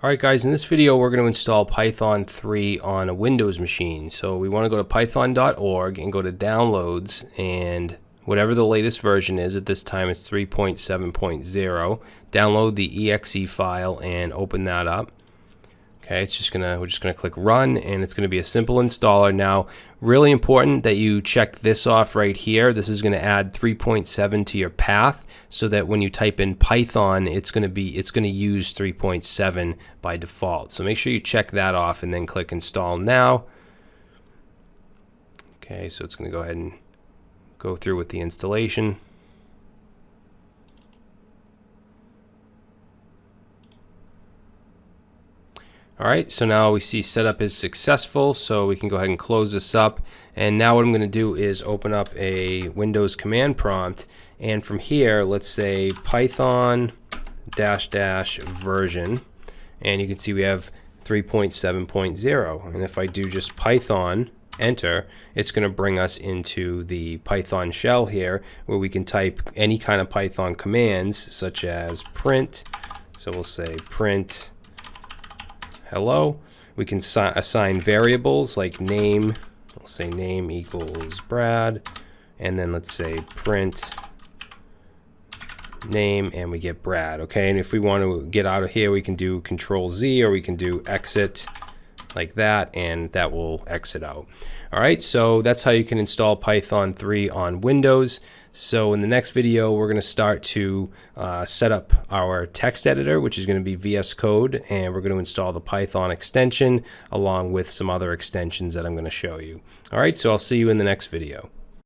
Alright guys, in this video we're going to install Python 3 on a Windows machine. So we want to go to python.org and go to downloads, and whatever the latest version is, at this time it's 3.7.0. Download the exe file and open that up. Okay, we're just gonna click run, and it's gonna be a simple installer. Now, really important that you check this off right here. This is gonna add 3.7 to your path, so that when you type in Python, it's gonna use 3.7 by default. So make sure you check that off and then click install now. Okay, so it's gonna go ahead and go through with the installation. Alright, so now we see setup is successful, so we can go ahead and close this up. And now what I'm going to do is open up a Windows command prompt, and from here, let's say Python -- version, and you can see we have 3.7.0. And if I do just Python, enter, it's going to bring us into the Python shell here, where we can type any kind of Python commands, such as print. So we'll say print hello. We can assign variables like name. We'll say name equals Brad, and then let's say print name, and we get Brad. Okay, and if we want to get out of here, we can do Control Z, or we can do exit like that, and that will exit out. All right, so that's how you can install Python 3 on Windows. So in the next video, we're going to start to set up our text editor, which is going to be VS Code, and we're going to install the Python extension along with some other extensions that I'm going to show you. All right, so I'll see you in the next video.